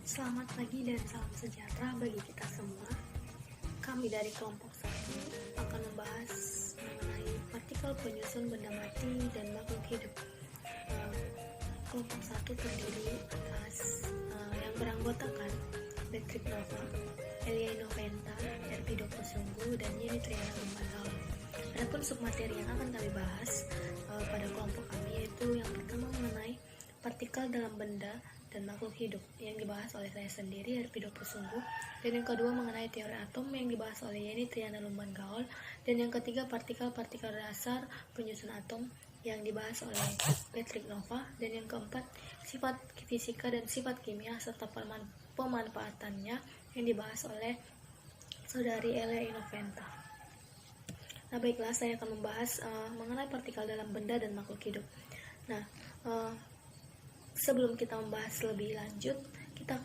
Selamat pagi dan salam sejahtera bagi kita semua. Kami dari kelompok 1 akan membahas mengenai partikel penyusun benda mati dan makhluk hidup. Kelompok 1 terdiri atas yang beranggotakan Patrick Nova, Elia Inoventa, Erpido Posunggu, dan Yeni Triana Lumbanggao. Adapun submateri yang akan kami bahas pada kelompok kami yaitu yang pertama mengenai partikel dalam benda dan makhluk hidup yang dibahas oleh saya sendiri, Erpido Posunggu, dan yang kedua mengenai teori atom yang dibahas oleh Yeni Triana Lumbanggao, dan yang ketiga partikel-partikel dasar penyusun atom yang dibahas oleh Patrick Nova, dan yang keempat sifat fisika dan sifat kimia serta pemanfaatannya yang dibahas oleh saudari Elia Inoventa. Nah baiklah, saya akan membahas mengenai partikel dalam benda dan makhluk hidup. Nah, sebelum kita membahas lebih lanjut, kita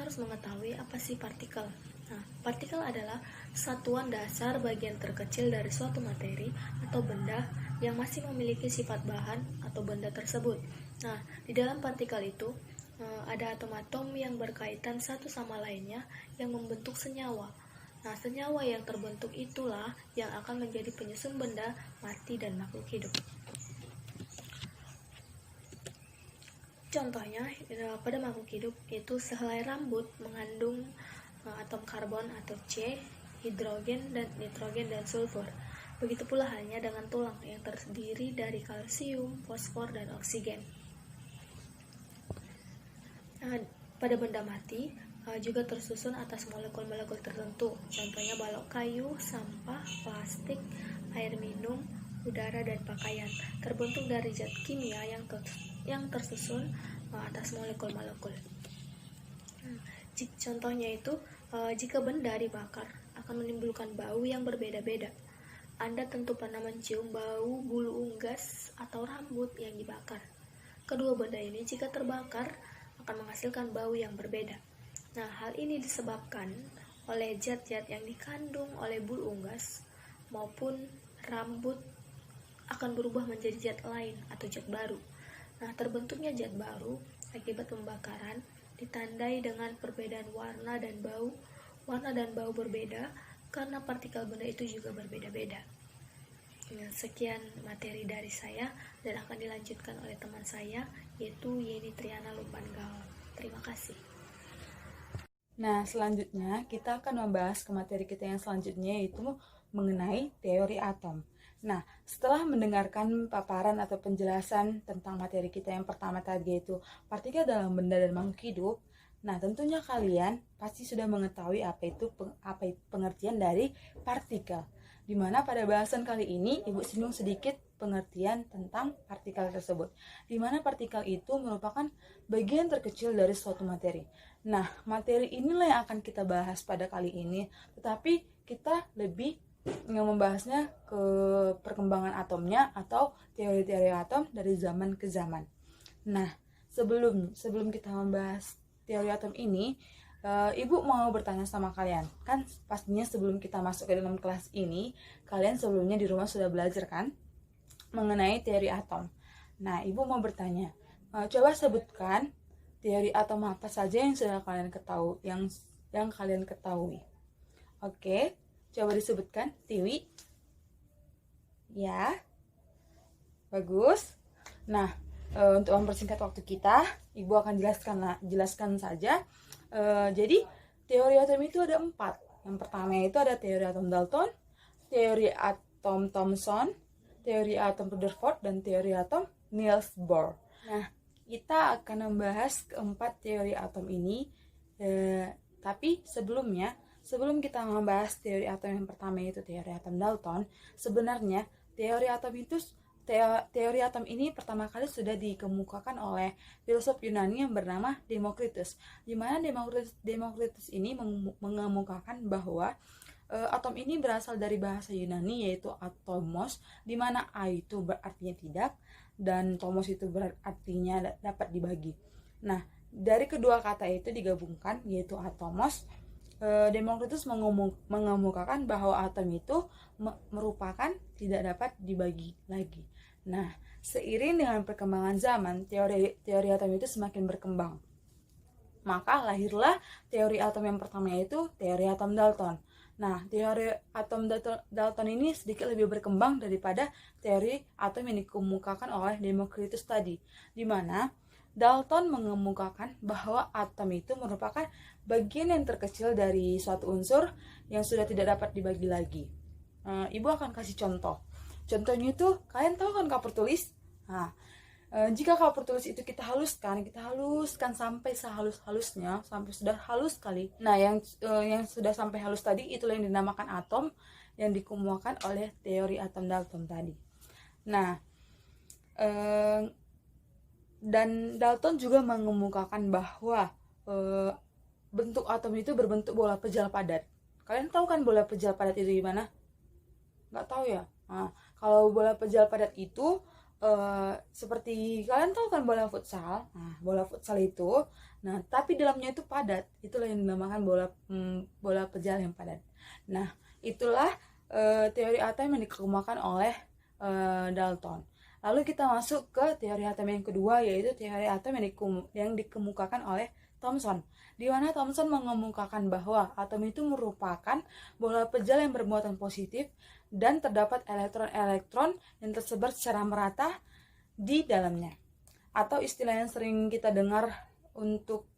harus mengetahui apa sih partikel. Nah, partikel adalah satuan dasar bagian terkecil dari suatu materi atau benda yang masih memiliki sifat bahan atau benda tersebut. Nah, di dalam partikel itu ada atom-atom yang berkaitan satu sama lainnya yang membentuk senyawa. Nah, senyawa yang terbentuk itulah yang akan menjadi penyusun benda mati dan makhluk hidup. Contohnya, pada makhluk hidup itu sehelai rambut mengandung atom karbon atau C, hidrogen dan nitrogen dan sulfur. Begitu pula halnya dengan tulang yang terdiri dari kalsium, fosfor, dan oksigen. Pada benda mati juga tersusun atas molekul-molekul tertentu. Contohnya balok kayu, sampah, plastik, air minum, udara, dan pakaian. Terbentuk dari zat kimia yang tersusun atas molekul-molekul. Contohnya itu, jika benda dibakar akan menimbulkan bau yang berbeda-beda. Anda tentu pernah mencium bau bulu unggas atau rambut yang dibakar. Kedua benda ini jika terbakar akan menghasilkan bau yang berbeda. Nah, hal ini disebabkan oleh zat-zat yang dikandung oleh bulu unggas maupun rambut akan berubah menjadi zat lain atau zat baru. Nah, terbentuknya zat baru akibat pembakaran ditandai dengan perbedaan warna dan bau. Warna dan bau berbeda karena partikel benda itu juga berbeda-beda. Nah, sekian materi dari saya dan akan dilanjutkan oleh teman saya yaitu Yeni Triana Lumbanggao. Terima kasih. Nah, selanjutnya kita akan membahas ke materi kita yang selanjutnya yaitu mengenai teori atom. Nah, setelah mendengarkan paparan atau penjelasan tentang materi kita yang pertama tadi yaitu partikel dalam benda dan makhluk hidup, nah tentunya kalian pasti sudah mengetahui apa itu pengertian dari partikel. Dimana pada bahasan kali ini Ibu singgung sedikit pengertian tentang partikel tersebut. Dimana partikel itu merupakan bagian terkecil dari suatu materi. Nah, materi inilah yang akan kita bahas pada kali ini, tetapi kita lebih membahasnya ke perkembangan atomnya atau teori-teori atom dari zaman ke zaman. Nah, sebelum kita membahas teori atom ini, Ibu mau bertanya sama kalian. Kan pastinya sebelum kita masuk ke dalam kelas ini, kalian sebelumnya di rumah sudah belajar kan mengenai teori atom. Nah, Ibu mau bertanya, coba sebutkan teori atom apa saja yang sudah kalian ketahui, yang kalian ketahui. Oke, coba disebutkan, Tiwi. Ya, bagus. Nah, untuk mempersingkat waktu kita, Ibu akan jelaskan saja. Jadi, teori atom itu ada 4. Yang pertama itu ada teori atom Dalton, teori atom Thomson, teori atom Rutherford, dan teori atom Niels Bohr. Nah, kita akan membahas keempat teori atom ini. Tapi sebelum kita membahas teori atom yang pertama yaitu teori atom Dalton, sebenarnya teori atom ini pertama kali sudah dikemukakan oleh filsuf Yunani yang bernama Demokritus. Di mana Demokritus ini mengemukakan bahwa atom ini berasal dari bahasa Yunani yaitu atomos, di mana a itu berartinya tidak dan tomos itu berartinya dapat dibagi. Nah, dari kedua kata itu digabungkan yaitu atomos. Demokritus mengemukakan bahwa atom itu merupakan tidak dapat dibagi lagi. Nah, seiring dengan perkembangan zaman, teori atom itu semakin berkembang. Maka lahirlah teori atom yang pertama, yaitu teori atom Dalton. Nah, teori atom Dalton ini sedikit lebih berkembang daripada teori atom yang dikemukakan oleh Democritus tadi, di mana Dalton mengemukakan bahwa atom itu merupakan bagian yang terkecil dari suatu unsur yang sudah tidak dapat dibagi lagi. Ibu akan kasih contoh. Contohnya itu, kalian tahu kan kapur tulis? Nah, jika kapur tulis itu kita haluskan sampai sehalus-halusnya, sampai sudah halus sekali. Nah, yang sudah sampai halus tadi, itulah yang dinamakan atom yang dikemukakan oleh teori atom Dalton tadi. Nah, dan Dalton juga mengemukakan bahwa bentuk atom itu berbentuk bola pejal padat. Kalian tahu kan bola pejal padat itu gimana? Nggak tahu ya? Nah, kalau bola pejal padat itu seperti kalian tahu kan bola futsal. Nah, bola futsal itu, nah tapi dalamnya itu padat. Itulah yang dinamakan bola pejal yang padat. Nah, itulah teori atom yang dikemukakan oleh Dalton. Lalu kita masuk ke teori atom yang kedua, yaitu teori atom yang dikemukakan oleh Thomson, di mana Thomson mengemukakan bahwa atom itu merupakan bola pejal yang bermuatan positif dan terdapat elektron-elektron yang tersebar secara merata di dalamnya. Atau istilah yang sering kita dengar untuk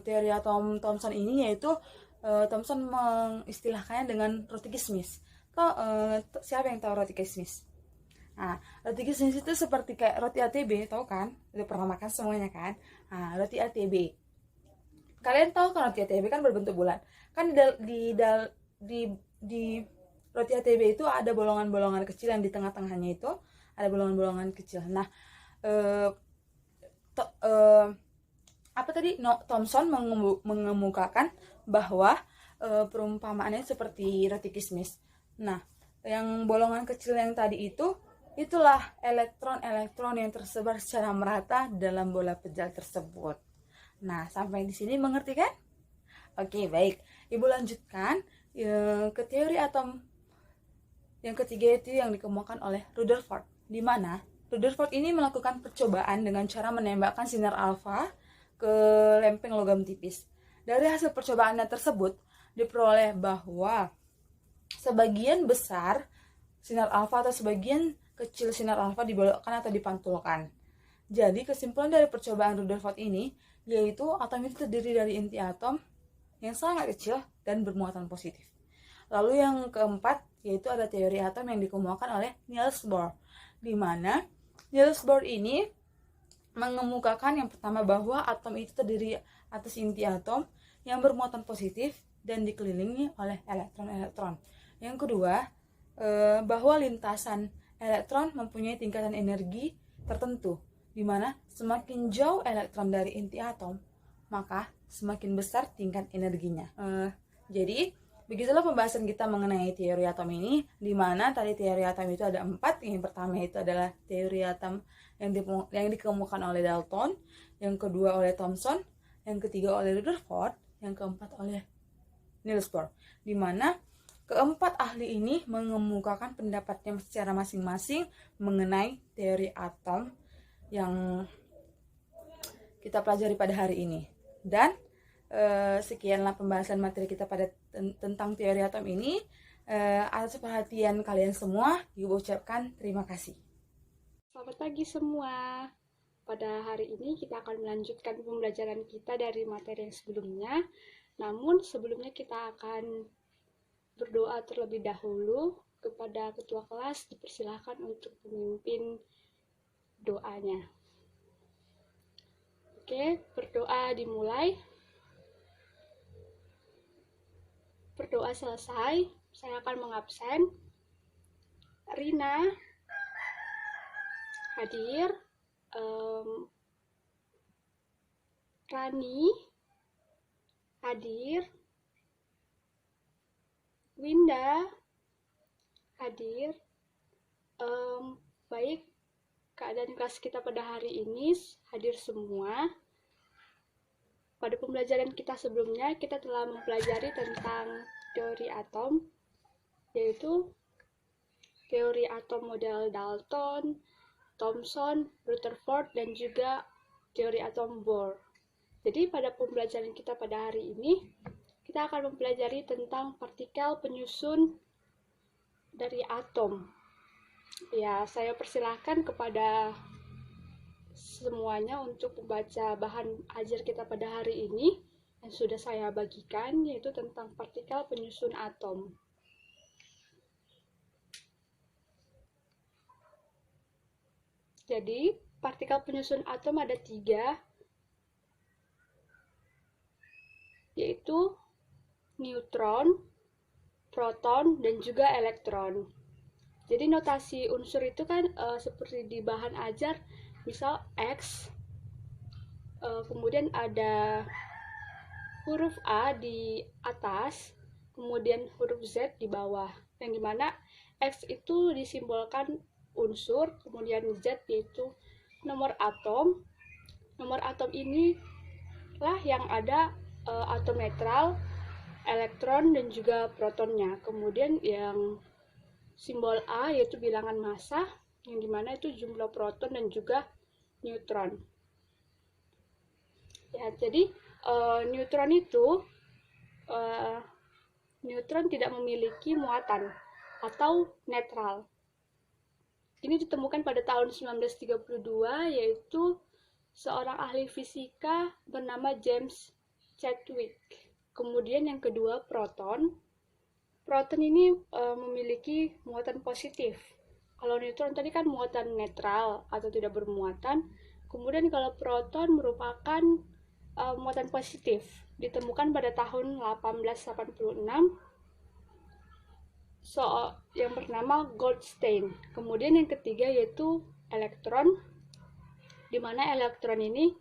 teori atom Thomson ini, yaitu Thomson mengistilahkannya dengan roti kismis. Siapa yang tahu roti kismis? Nah, roti kismis itu seperti kayak roti ATB, tahu kan? Udah pernah makan semuanya kan? Nah, roti ATB. Kalian tahu kan roti ATB kan berbentuk bulat. Kan di roti ATB itu ada bolongan-bolongan kecil yang di tengah-tengahnya itu ada bolongan-bolongan kecil. Nah, Thomson mengemukakan bahwa perumpamaannya seperti roti kismis. Nah, yang bolongan kecil yang tadi itulah elektron-elektron yang tersebar secara merata dalam bola pejal tersebut. Nah, sampai di sini mengerti kan? Oke, baik. Ibu lanjutkan ke teori atom yang ketiga, itu yang dikemukakan oleh Rutherford, di mana Rutherford ini melakukan percobaan dengan cara menembakkan sinar alfa ke lempeng logam tipis. Dari hasil percobaannya tersebut, diperoleh bahwa sebagian besar sinar alfa atau sebagian kecil sinar alfa dibelokkan atau dipantulkan. Jadi kesimpulan dari percobaan Rutherford ini yaitu atom itu terdiri dari inti atom yang sangat kecil dan bermuatan positif. Lalu yang keempat yaitu ada teori atom yang dikemukakan oleh Niels Bohr, di mana Niels Bohr ini mengemukakan yang pertama bahwa atom itu terdiri atas inti atom yang bermuatan positif dan dikelilingi oleh elektron-elektron. Yang kedua, bahwa lintasan elektron mempunyai tingkatan energi tertentu, di mana semakin jauh elektron dari inti atom, maka semakin besar tingkat energinya. Jadi, begitulah pembahasan kita mengenai teori atom ini, di mana tadi teori atom itu ada 4. Yang pertama itu adalah teori atom yang dikemukakan oleh Dalton, yang kedua oleh Thomson, yang ketiga oleh Rutherford, yang keempat oleh Niels Bohr, di mana keempat ahli ini mengemukakan pendapatnya secara masing-masing mengenai teori atom yang kita pelajari pada hari ini. Dan sekianlah pembahasan materi kita tentang teori atom ini. Atas perhatian kalian semua, Ibu ucapkan terima kasih. Selamat pagi semua. Pada hari ini kita akan melanjutkan pembelajaran kita dari materi yang sebelumnya. Namun sebelumnya kita akan berdoa terlebih dahulu. Kepada ketua kelas dipersilahkan untuk memimpin doanya. Oke, berdoa dimulai. Berdoa selesai, saya akan mengabsen. Rina hadir, Rani hadir, Winda hadir. Baik, keadaan kelas kita pada hari ini hadir semua. Pada pembelajaran kita sebelumnya, kita telah mempelajari tentang teori atom, yaitu teori atom model Dalton, Thomson, Rutherford, dan juga teori atom Bohr. Jadi pada pembelajaran kita pada hari ini, kita akan mempelajari tentang partikel penyusun dari atom. Ya, saya persilahkan kepada semuanya untuk membaca bahan ajar kita pada hari ini yang sudah saya bagikan, yaitu tentang partikel penyusun atom. Jadi, partikel penyusun atom ada 3, yaitu neutron, proton, dan juga elektron. Jadi notasi unsur itu kan seperti di bahan ajar, misal X, kemudian ada huruf A di atas, kemudian huruf Z di bawah, yang dimana X itu disimbolkan unsur, kemudian Z yaitu nomor atom. Nomor atom ini lah yang ada atom netral, elektron, dan juga protonnya. Kemudian yang simbol A yaitu bilangan massa, yang dimana itu jumlah proton dan juga neutron. Ya, jadi neutron itu neutron tidak memiliki muatan atau netral. Ini ditemukan pada tahun 1932, yaitu seorang ahli fisika bernama James Chadwick. Kemudian yang kedua, proton. Proton ini memiliki muatan positif. Kalau neutron tadi kan muatan netral atau tidak bermuatan. Kemudian kalau proton merupakan muatan positif. Ditemukan pada tahun 1886 yang bernama Goldstein. Kemudian yang ketiga yaitu elektron, di mana elektron ini,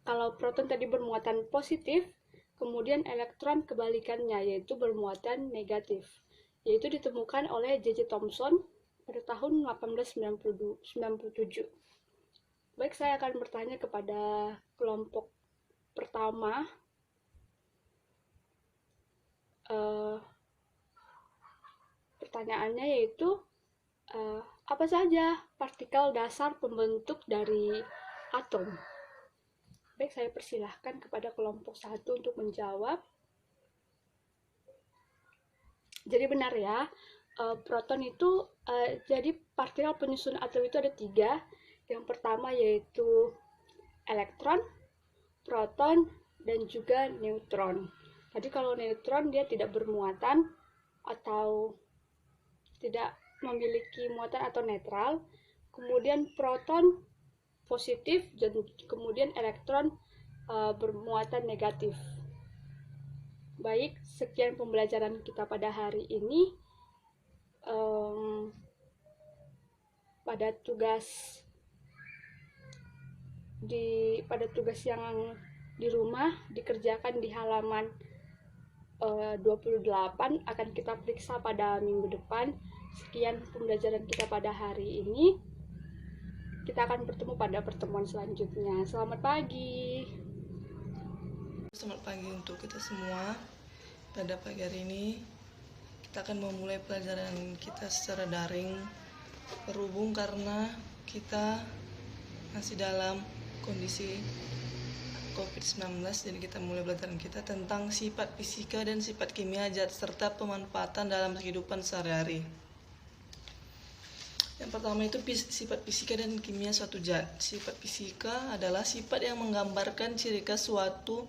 kalau proton tadi bermuatan positif, kemudian elektron kebalikannya, yaitu bermuatan negatif, yaitu ditemukan oleh J.J. Thomson pada tahun 1897. Baik, saya akan bertanya kepada kelompok pertama. Pertanyaannya yaitu, apa saja partikel dasar pembentuk dari atom? Baik, saya persilahkan kepada kelompok 1 untuk menjawab. Jadi benar ya, proton itu, jadi partikel penyusun atom itu ada 3. Yang pertama yaitu elektron, proton, dan juga neutron. Tadi kalau neutron dia tidak bermuatan atau tidak memiliki muatan atau netral. Kemudian proton positif, dan kemudian elektron bermuatan negatif. Baik, sekian pembelajaran kita pada hari ini. Pada tugas yang di rumah dikerjakan di halaman 28 akan kita periksa pada minggu depan. Sekian pembelajaran kita pada hari ini. Kita akan bertemu pada pertemuan selanjutnya. Selamat pagi. Selamat pagi untuk kita semua. Pada pagi hari ini kita akan memulai pelajaran kita secara daring, berhubung karena kita masih dalam kondisi COVID-19. Jadi kita mulai pelajaran kita tentang sifat fisika dan sifat kimia zat serta pemanfaatan dalam kehidupan sehari-hari. Yang pertama itu sifat fisika dan kimia suatu zat. Sifat fisika adalah sifat yang menggambarkan ciri khas suatu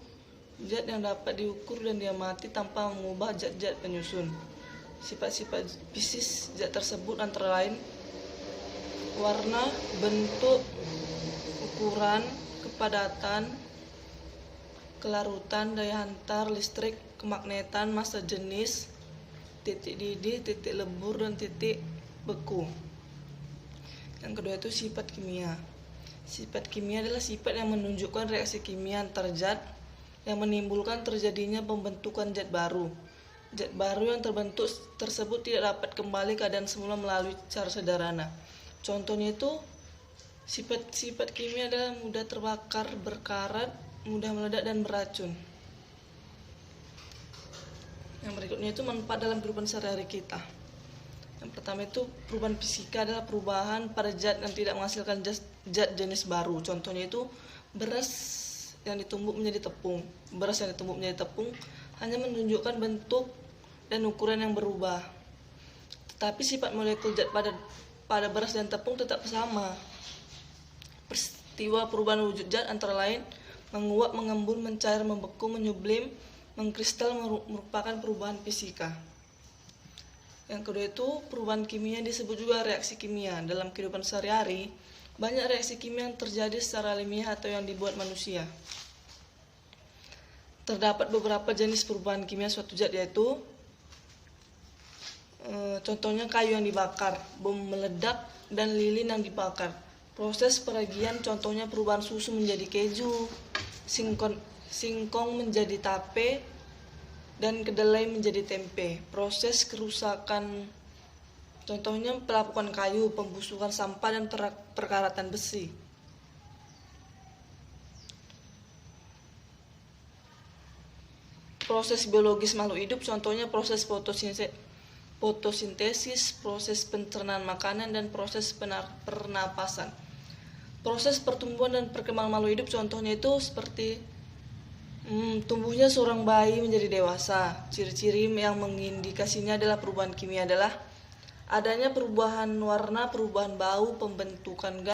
zat yang dapat diukur dan diamati tanpa mengubah zat-zat penyusun. Sifat-sifat fisik zat tersebut antara lain warna, bentuk, ukuran, kepadatan, kelarutan, daya hantar listrik, kemagnetan, massa jenis, titik didih, titik lebur, dan titik beku. Yang kedua itu sifat kimia. Sifat kimia adalah sifat yang menunjukkan reaksi kimia antar zat yang menimbulkan terjadinya pembentukan zat baru. Zat baru yang terbentuk tersebut tidak dapat kembali keadaan semula melalui cara sederhana. Contohnya itu sifat kimia adalah mudah terbakar, berkarat, mudah meledak, dan beracun. Yang berikutnya itu manfaat dalam kehidupan sehari-hari kita. Yang pertama itu perubahan fisika adalah perubahan pada zat yang tidak menghasilkan zat jenis baru. Contohnya itu beras yang ditumbuk menjadi tepung. Beras yang ditumbuk menjadi tepung hanya menunjukkan bentuk dan ukuran yang berubah. Tetapi sifat molekul zat pada beras dan tepung tetap sama. Peristiwa perubahan wujud zat antara lain menguap, mengembun, mencair, membeku, menyublim, mengkristal merupakan perubahan fisika. Yang kedua itu perubahan kimia disebut juga reaksi kimia. Dalam kehidupan sehari-hari, banyak reaksi kimia yang terjadi secara alamiah atau yang dibuat manusia. Terdapat beberapa jenis perubahan kimia suatu zat, yaitu contohnya kayu yang dibakar, bom meledak, dan lilin yang dibakar. Proses peragian contohnya perubahan susu menjadi keju, singkong menjadi tape, dan kedelai menjadi tempe. Proses kerusakan contohnya pelapukan kayu, pembusukan sampah, dan perkaratan besi. Proses biologis makhluk hidup contohnya proses fotosintesis, proses pencernaan makanan, dan proses pernapasan. Proses pertumbuhan dan perkembangan makhluk hidup contohnya itu seperti tumbuhnya seorang bayi menjadi dewasa. Ciri-ciri yang mengindikasinya adalah perubahan kimia adalah adanya perubahan warna, perubahan bau, pembentukan gas,